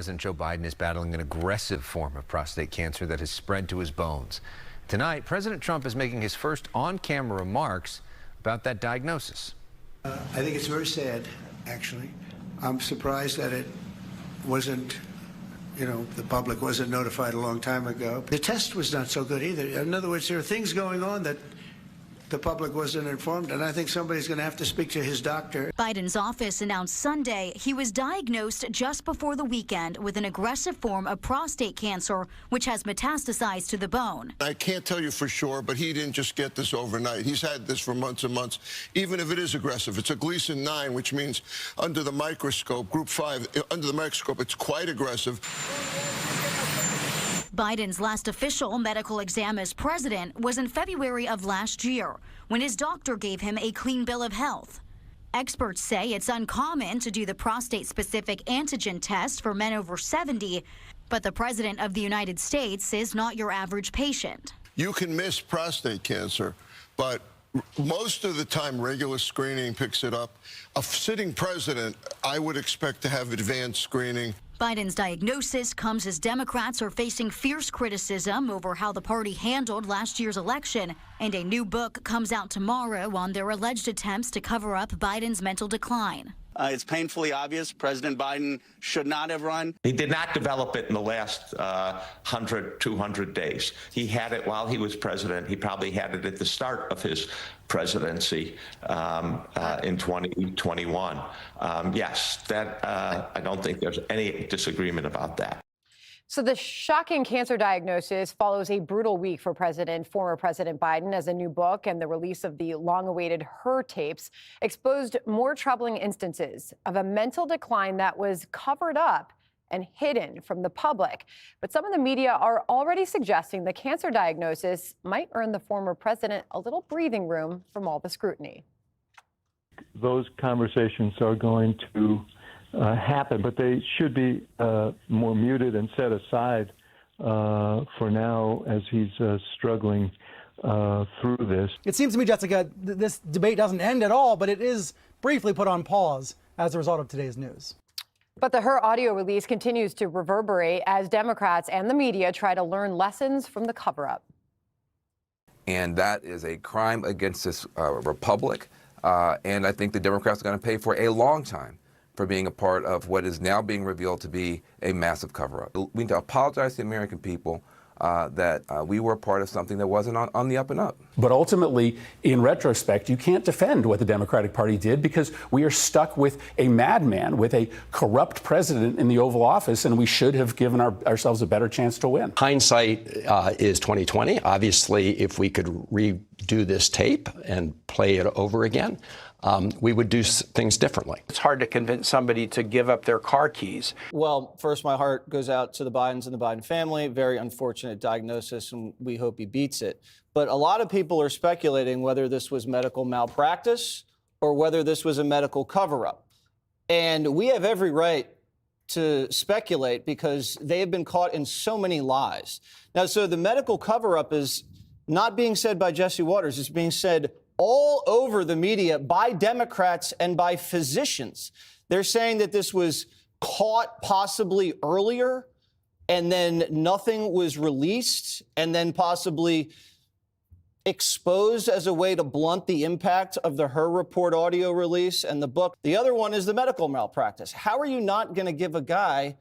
President Joe Biden is battling an aggressive form of prostate cancer that has spread to his bones. Tonight, President Trump is making his first on-camera remarks about that diagnosis. I think it's very sad, actually. I'm surprised that it wasn't, the public wasn't notified a long time ago. The test was not so good either. In other words, there are things going on that the public wasn't informed, and I think somebody's going to have to speak to his doctor. Biden's office announced Sunday he was diagnosed just before the weekend with an aggressive form of prostate cancer, which has metastasized to the bone. I can't tell you for sure, but he didn't just get this overnight. He's had this for months and months, even if it is aggressive. It's a Gleason 9, which means under the microscope, group 5, under the microscope, it's quite aggressive. Biden's last official medical exam as president was in February of last year, when his doctor gave him a clean bill of health. Experts say it's uncommon to do the prostate-specific antigen test for men over 70, but the President of the United States is not your average patient. You can miss prostate cancer, but most of the time regular screening picks it up. A sitting president, I would expect to have advanced screening. Biden's diagnosis comes as Democrats are facing fierce criticism over how the party handled last year's election, and a new book comes out tomorrow on their alleged attempts to cover up Biden's mental decline. It's painfully obvious President Biden should not have run. He did not develop it in the last 100, 200 days. He had it while he was president. He probably had it at the start of his presidency in 2021. Yes, that I don't think there's any disagreement about that. So the shocking cancer diagnosis follows a brutal week for former President Biden, as a new book and the release of the long-awaited Her tapes exposed more troubling instances of a mental decline that was covered up and hidden from the public. But some of the media are already suggesting the cancer diagnosis might earn the former president a little breathing room from all the scrutiny. Those conversations are going to happen, but they should be more muted and set aside for now as he's struggling through this. It seems to me, Jessica, this debate doesn't end at all, but it is briefly put on pause as a result of today's news. But the Her audio release continues to reverberate as Democrats and the media try to learn lessons from the cover-up. And that is a crime against this republic, and I think the Democrats are going to pay for a long time for being a part of what is now being revealed to be a massive cover-up. We need to apologize to the American people that we were a part of something that wasn't on the up and up. But ultimately, in retrospect, you can't defend what the Democratic Party did because we are stuck with a madman, with a corrupt president in the Oval Office, and we should have given ourselves a better chance to win. Hindsight is 20/20. Obviously, if we could redo this tape and play it over again, we would do things differently. It's hard to convince somebody to give up their car keys. Well, first, my heart goes out to the Bidens and the Biden family. Very unfortunate diagnosis, and we hope he beats it. But a lot of people are speculating whether this was medical malpractice or whether this was a medical cover-up. And we have every right to speculate because they have been caught in so many lies. Now, so the medical cover-up is not being said by Jesse Waters. It's being said all over the media by Democrats and by physicians. They're saying that this was caught possibly earlier and then nothing was released and then possibly exposed as a way to blunt the impact of the Her report audio release and the book. The other one is the medical malpractice. How are you not going to give a guy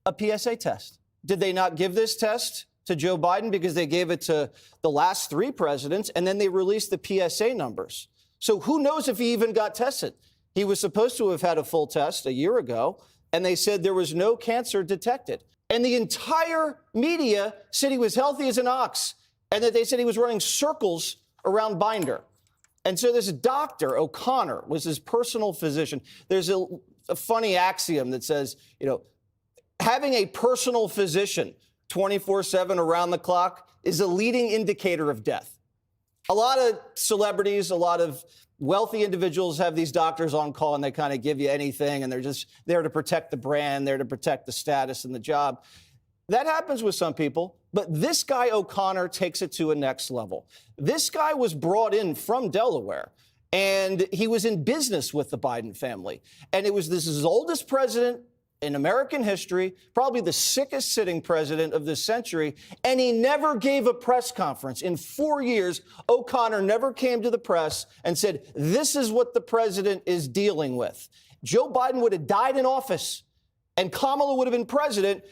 a PSA test? Did they not give this test to Joe Biden because they gave it to the last 3 presidents, and then they released the PSA numbers? So who knows if he even got tested? He was supposed to have had a full test a year ago, and they said there was no cancer detected. And the entire media said he was healthy as an ox, and that they said he was running circles around Binder. And so this doctor, O'Connor, was his personal physician. There's a funny axiom that says, having a personal physician 24/7 around the clock is a leading indicator of death. A lot of celebrities, a lot of wealthy individuals have these doctors on call and they kind of give you anything and they're just there to protect the brand, there to protect the status and the job. That happens with some people, but this guy O'Connor takes it to a next level. This guy was brought in from Delaware and he was in business with the Biden family. And it was this is his oldest president in American history, probably the sickest sitting president of this century, and he never gave a press conference. In 4 years, O'Connor never came to the press and said, this is what the president is dealing with. Joe Biden would have died in office, and Kamala would have been president,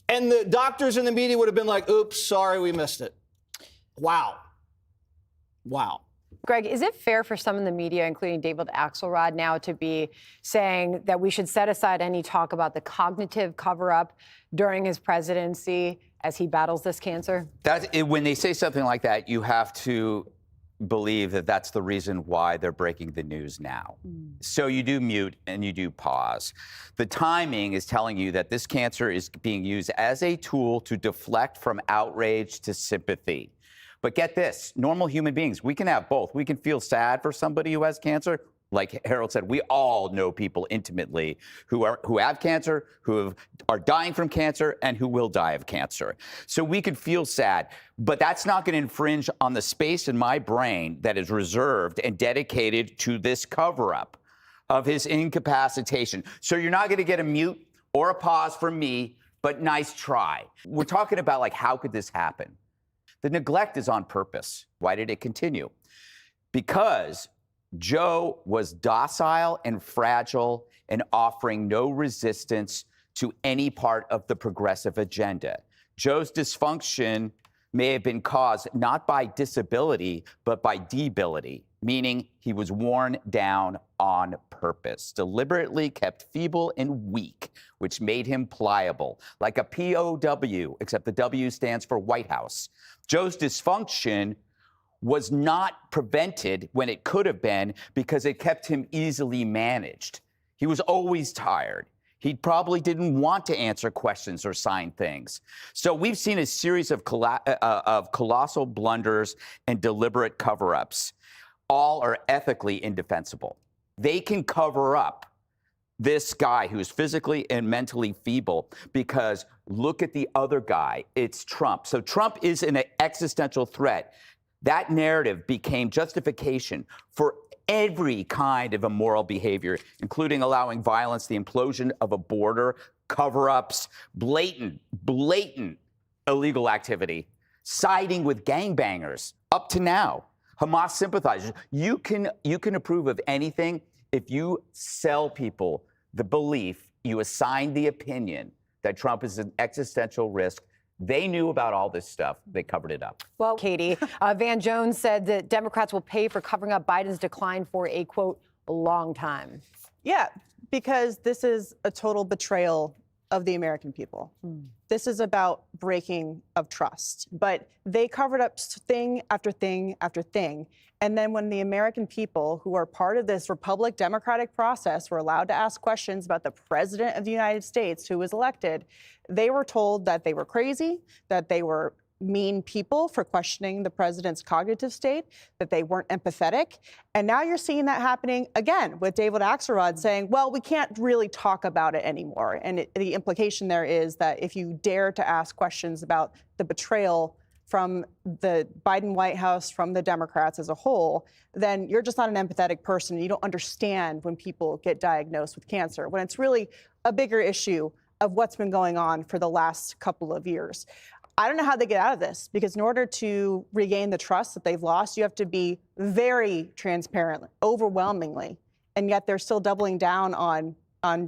and the doctors and the media would have been like, oops, sorry, we missed it. Wow. Wow. Greg, is it fair for some in the media, including David Axelrod, now to be saying that we should set aside any talk about the cognitive cover-up during his presidency as he battles this cancer? When they say something like that, you have to believe that that's the reason why they're breaking the news now. So you do mute and you do pause. The timing is telling you that this cancer is being used as a tool to deflect from outrage to sympathy. But get this, normal human beings, we can have both. We can feel sad for somebody who has cancer. Like Harold said, we all know people intimately who have cancer, are dying from cancer, and who will die of cancer. So we could feel sad, but that's not going to infringe on the space in my brain that is reserved and dedicated to this cover-up of his incapacitation. So you're not going to get a mute or a pause from me, but nice try. We're talking about, like, how could this happen? The neglect is on purpose. Why did it continue? Because Joe was docile and fragile and offering no resistance to any part of the progressive agenda. Joe's dysfunction may have been caused not by disability, but by debility, meaning he was worn down on purpose, deliberately kept feeble and weak, which made him pliable, like a POW, except the W stands for White House. Joe's dysfunction was not prevented when it could have been because it kept him easily managed. He was always tired. He probably didn't want to answer questions or sign things. So we've seen a series of colossal blunders and deliberate cover-ups. All are ethically indefensible. They can cover up this guy who's physically and mentally feeble because look at the other guy. It's Trump. So Trump is an existential threat. That narrative became justification for every kind of immoral behavior, including allowing violence, the implosion of a border, cover-ups, blatant illegal activity, siding with gangbangers up to now, Hamas sympathizers. You can approve of anything if you sell people the belief, you assign the opinion that Trump is an existential risk. They knew about all this stuff. They covered it up. Well, Katie, Van Jones said that Democrats will pay for covering up Biden's decline for a, quote, long time. Yeah, because this is a total betrayal of the American people. This is about breaking of trust. But they covered up thing after thing after thing. And then when the American people who are part of this Republican Democratic process were allowed to ask questions about the president of the United States who was elected, they were told that they were crazy, that they were mean people for questioning the president's cognitive state, that they weren't empathetic. And now you're seeing that happening again with David Axelrod saying, well, we can't really talk about it anymore. And the implication there is that if you dare to ask questions about the betrayal from the Biden White House, from the Democrats as a whole, then you're just not an empathetic person. You don't understand when people get diagnosed with cancer, when it's really a bigger issue of what's been going on for the last couple of years. I don't know how they get out of this, because in order to regain the trust that they've lost, you have to be very transparent, overwhelmingly, and yet they're still doubling down on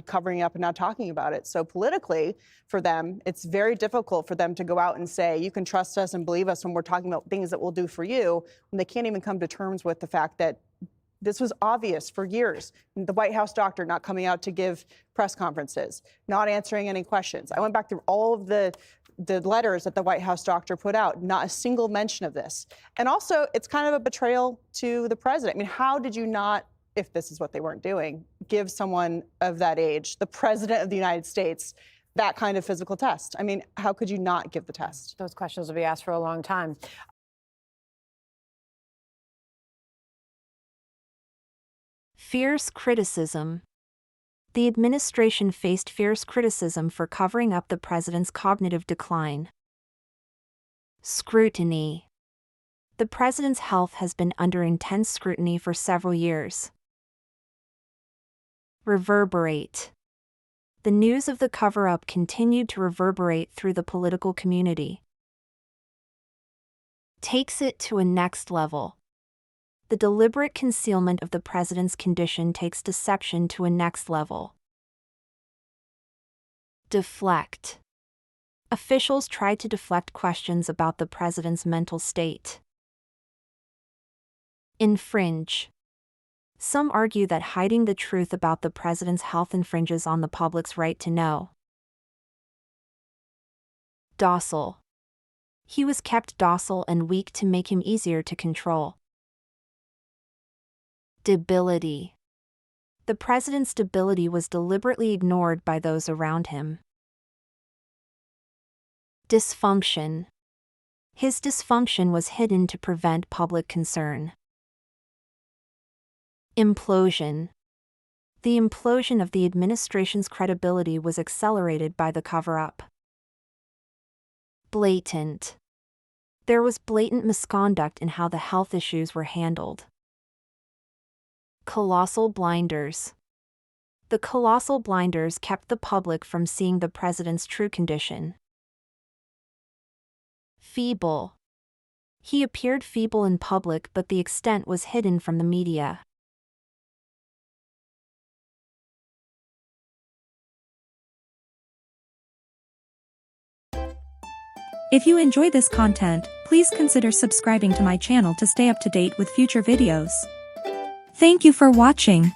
covering up and not talking about it. So politically, for them, it's very difficult for them to go out and say, you can trust us and believe us when we're talking about things that we'll do for you, when they can't even come to terms with the fact that this was obvious for years. The White House doctor not coming out to give press conferences, not answering any questions. I went back through all of the letters that the White House doctor put out, not a single mention of this. And also, it's kind of a betrayal to the president. I mean, how did you not, if this is what they weren't doing, give someone of that age, the president of the United States, that kind of physical test? I mean, how could you not give the test? Those questions will be asked for a long time. Fierce criticism. The administration faced fierce criticism for covering up the president's cognitive decline. Scrutiny. The president's health has been under intense scrutiny for several years. Reverberate. The news of the cover-up continued to reverberate through the political community. Takes it to a next level. The deliberate concealment of the president's condition takes deception to a next level. Deflect. Officials tried to deflect questions about the president's mental state. Infringe. Some argue that hiding the truth about the president's health infringes on the public's right to know. Docile. He was kept docile and weak to make him easier to control. Debility. The president's debility was deliberately ignored by those around him. Dysfunction. His dysfunction was hidden to prevent public concern. Implosion. The implosion of the administration's credibility was accelerated by the cover-up. Blatant. There was blatant misconduct in how the health issues were handled. Colossal blinders. The colossal blinders kept the public from seeing the president's true condition. Feeble. He appeared feeble in public, but the extent was hidden from the media. If you enjoy this content, please consider subscribing to my channel to stay up to date with future videos. Thank you for watching.